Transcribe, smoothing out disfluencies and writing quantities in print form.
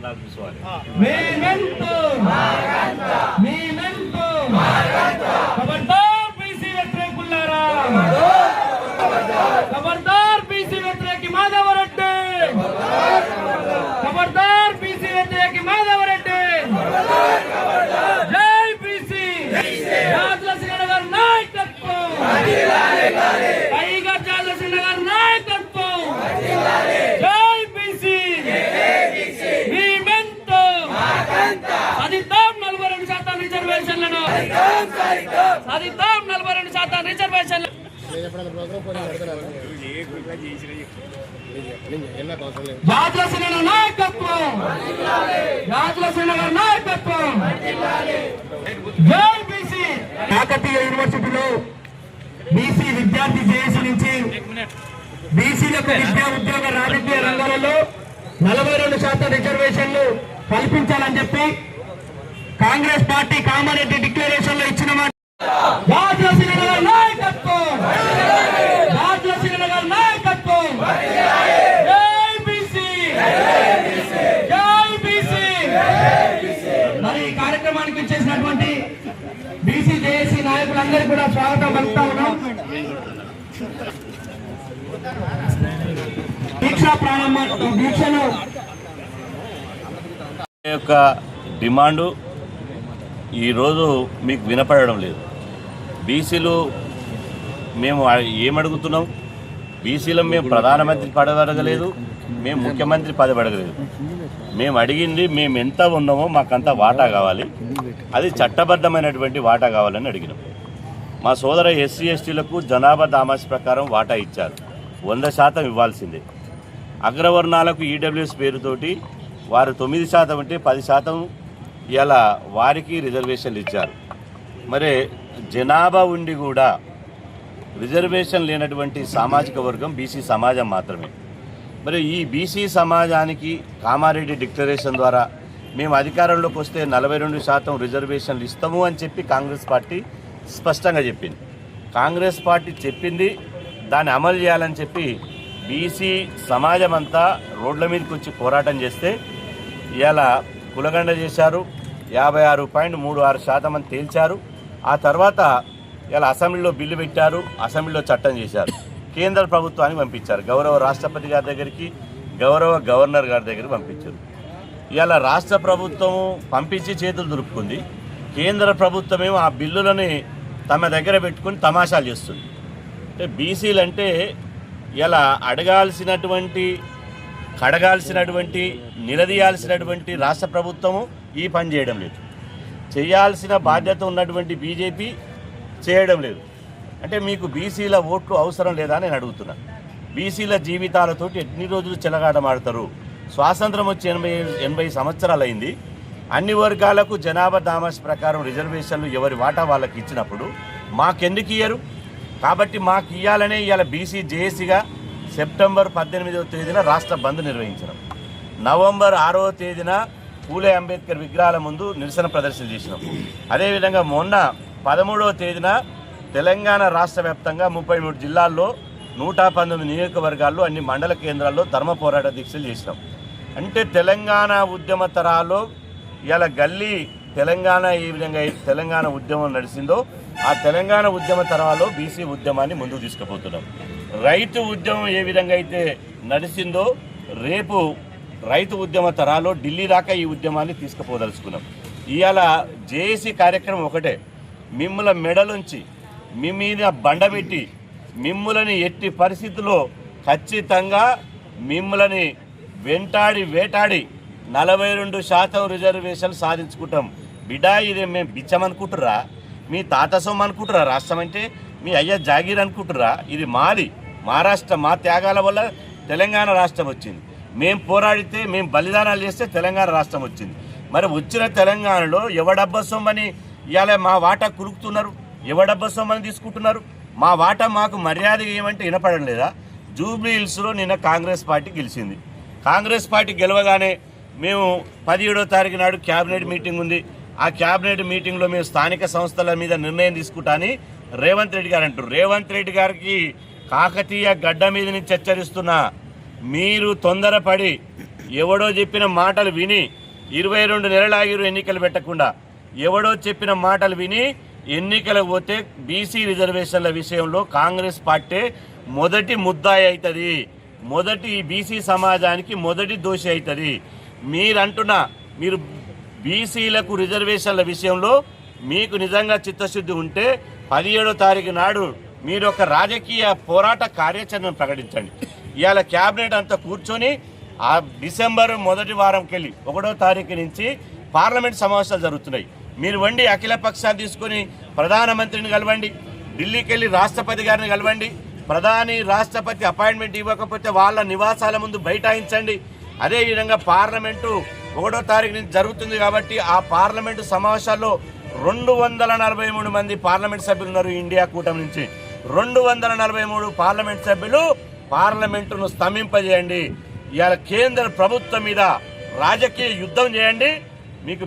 నాకు స్వాగతం. ఖబర్దార్ బీసీ వ్యతిరేకులారా, ఖబర్దార్ బీసీ వ్యతిరేకి మాధవరెడ్డి, ఖబర్దార్ బీసీ వ్యతిరేకి మాధవరెడ్డి. జై బీసీ, జాదలసింగ గారి నాయకత్వం, టైగర్ జాదలసింగ గారి నాయకత్వం. జై బీసీ, మేమెంతో సాధిద్దాం 42% రిజర్వేషన్లను, సాధిద్దాం 42% రిజర్వేషన్లు. జాదలసింగ నాయకత్వం, జాదలసింగ గారి నాయకత్వం. జై బీసీ. కాకతీయ యూనివర్సిటీలో బీసీ విద్యార్థి జేఏసీ నుంచి బీసీలకు విద్యా ఉద్యోగ రాజకీయ రంగాలలో 42% రిజర్వేషన్లు కల్పించాలని చెప్పి కాంగ్రెస్ పార్టీ కామారెడ్డి డిక్లరేషన్ లో ఇచ్చిన మాట. జాదలసింగ గారి నాయకత్వం, జాదలసింగ గారి నాయకత్వం. జై బీసీ, జై బీసీ. మరి ఈ కార్యక్రమానికి ఇచ్చేసినటువంటి బీసీ జేఏసీ నాయకులందరికీ కూడా స్వాగతం పలుకుతా ఉన్నాం. దీక్షను యొక్క డిమాండు ఈరోజు మీకు వినపడడం లేదు. బీసీలు మేము ఏమడుగుతున్నాం? బీసీలో మేము ప్రధానమంత్రి పదవి అడగలేదు, మేము ముఖ్యమంత్రి పదవి అడగలేదు. మేము అడిగింది మేము ఎంత ఉన్నామో మాకంత వాటా కావాలి, అది చట్టబద్ధమైనటువంటి వాటా కావాలని అడిగినాం. మా సోదర ఎస్సీ ఎస్టీలకు జనాభా దామాసి ప్రకారం వాటా ఇచ్చారు, 100% ఇవ్వాల్సిందే. అగ్రవర్ణాలకు ఈడబ్ల్యూఎస్ పేరుతోటి వారు 9% ఉంటే 10% ఇలా వారికి రిజర్వేషన్లు ఇచ్చారు. మరి జనాభా ఉండి కూడా రిజర్వేషన్ లేనటువంటి సామాజిక వర్గం బీసీ సమాజం మాత్రమే. మరి ఈ బీసీ సమాజానికి కామారెడ్డి డిక్లరేషన్ ద్వారా మేము అధికారంలోకి వస్తే 42% రిజర్వేషన్లు ఇస్తాము అని చెప్పి కాంగ్రెస్ పార్టీ స్పష్టంగా చెప్పింది. కాంగ్రెస్ పార్టీ చెప్పింది దాన్ని అమలు చేయాలని చెప్పి బీసీ సమాజం అంతా రోడ్ల మీదకి వచ్చి పోరాటం చేస్తే ఇలా కులగండ చేశారు. 56.36% అని తేల్చారు. ఆ తర్వాత ఇలా అసెంబ్లీలో బిల్లు పెట్టారు, అసెంబ్లీలో చట్టం చేశారు, కేంద్ర ప్రభుత్వానికి పంపించారు. గౌరవ రాష్ట్రపతి గారి దగ్గరికి, గౌరవ గవర్నర్ గారి దగ్గరికి పంపించారు. ఇలా రాష్ట్ర ప్రభుత్వం పంపించి చేతులు దులుపుకుంది, కేంద్ర ప్రభుత్వమేమో ఆ బిల్లులని తమ దగ్గర పెట్టుకుని తమాషాలు చేస్తుంది. అంటే బీసీలు అంటే ఇలా అడగాల్సినటువంటి, కడగాల్సినటువంటి, నిలదీయాల్సినటువంటి రాష్ట్ర ప్రభుత్వము ఈ పని చేయడం లేదు. చేయాల్సిన బాధ్యత ఉన్నటువంటి బీజేపీ చేయడం లేదు. అంటే మీకు బీసీల ఓట్లు అవసరం లేదా అని నేను అడుగుతున్నాను. బీసీల జీవితాలతోటి ఎన్ని రోజులు చెలగాటమాడతారు? స్వాతంత్రం వచ్చి 80 సంవత్సరాలు అయింది. అన్ని వర్గాలకు జనాభా దామాసి ప్రకారం రిజర్వేషన్లు ఎవరి వాటా వాళ్ళకి ఇచ్చినప్పుడు మాకెందుకు ఇయ్యరు? కాబట్టి మాకు ఇవ్వాలనే ఇవాళ బీసీ జేఏసీగా సెప్టెంబర్ 18వ తేదీన రాష్ట్ర బంద్ నిర్వహించినాం. నవంబర్ 6వ తేదీన పూలే అంబేద్కర్ విగ్రహాల ముందు నిరసన ప్రదర్శన చేసినాం. అదేవిధంగా మొన్న 13వ తేదీన తెలంగాణ రాష్ట్ర వ్యాప్తంగా 33 జిల్లాల్లో 119 నియోజకవర్గాల్లో అన్ని మండల కేంద్రాల్లో ధర్మ పోరాట దీక్షలు చేసినాం. అంటే తెలంగాణ ఉద్యమ తరాల్లో ఇలా గల్లీ తెలంగాణ ఏ విధంగా తెలంగాణ ఉద్యమం నడిచిందో ఆ తెలంగాణ ఉద్యమ తరాల్లో బీసీ ఉద్యమాన్ని ముందుకు తీసుకుపోతున్నాం. రైతు ఉద్యమం ఏ విధంగా అయితే నడిచిందో రేపు రైతు ఉద్యమ తరాల్లో ఢిల్లీ దాకా ఈ ఉద్యమాన్ని తీసుకుపోదలుచుకున్నాం. ఇవాళ జేఏసీ కార్యక్రమం ఒకటే, మిమ్మల మెడలుంచి మీ మీద బండబెట్టి మిమ్ములని ఎట్టి పరిస్థితుల్లో ఖచ్చితంగా మిమ్ములని వెంటాడి వేటాడి 42% రిజర్వేషన్ సాధించుకుంటాం. బిడా ఇది మేము బిచ్చమనుకుంటురా? మీ తాత సొమ్ము అనుకుంటురా? రాష్ట్రం అంటే మీ అయ్య జాగీర్ అనుకుంటురా? ఇది మాది, మహారాష్ట్ర. మా త్యాగాల వల్ల తెలంగాణ రాష్ట్రం వచ్చింది. మేము పోరాడితే, మేము బలిదానాలు చేస్తే తెలంగాణ రాష్ట్రం వచ్చింది. మరి వచ్చిన తెలంగాణలో ఎవడబ్బ సొమ్మని ఇవాళ మా వాటా కురుకుతున్నారు, ఎవడబ్బ సొమ్మని తీసుకుంటున్నారు. మా వాటా మాకు మర్యాద ఏమంటే వినపడడం లేదా? జూబ్లీ హిల్స్లో నిన్న కాంగ్రెస్ పార్టీ గెలిచింది. కాంగ్రెస్ పార్టీ గెలవగానే మేము 17వ తారీఖు నాడు క్యాబినెట్ మీటింగ్ ఉంది. ఆ క్యాబినెట్ మీటింగ్లో మేము స్థానిక సంస్థల మీద నిర్ణయం తీసుకుంటాని రేవంత్ రెడ్డి గారు అంటారు. రేవంత్ రెడ్డి గారికి కాకతీయ గడ్డ మీద నుంచి హెచ్చరిస్తున్నా, మీరు తొందరపడి ఎవడో చెప్పిన మాటలు విని 22 నెలలాగిరు ఎన్నికలు పెట్టకుండా ఎవడో చెప్పిన మాటలు విని ఎన్నికలకు పోతే బీసీ రిజర్వేషన్ల విషయంలో కాంగ్రెస్ పార్టీ మొదటి ముద్దాయి అవుతుంది, మొదటి బీసీ సమాజానికి మొదటి దోషి అవుతుంది. మీరు బీసీలకు రిజర్వేషన్ల విషయంలో మీకు నిజంగా చిత్తశుద్ధి ఉంటే 17వ తారీఖు నాడు మీరు ఒక రాజకీయ పోరాట కార్యాచరణను ప్రకటించండి. ఇవాళ క్యాబినెట్ అంతా కూర్చొని ఆ డిసెంబర్ మొదటి వారంకి వెళ్ళి 1వ తారీఖు నుంచి పార్లమెంట్ సమావేశాలు జరుగుతున్నాయి. మీరు వండి అఖిల పక్షాలు తీసుకొని ప్రధానమంత్రిని కలవండి, ఢిల్లీకి వెళ్ళి రాష్ట్రపతి గారిని కలవండి. ప్రధాని రాష్ట్రపతి అపాయింట్మెంట్ ఇవ్వకపోతే వాళ్ళ నివాసాల ముందు బైఠాయించండి. అదేవిధంగా పార్లమెంటు 1వ తారీఖు నుంచి జరుగుతుంది కాబట్టి ఆ పార్లమెంటు సమావేశాల్లో 243 మంది పార్లమెంట్ సభ్యులు ఉన్నారు. ఇండియా కూటమి నుంచి 243 పార్లమెంట్ సభ్యులు పార్లమెంటును స్తంభింపజేయండి. ఇవాళ కేంద్ర ప్రభుత్వం మీద రాజకీయ యుద్ధం చేయండి. మీకు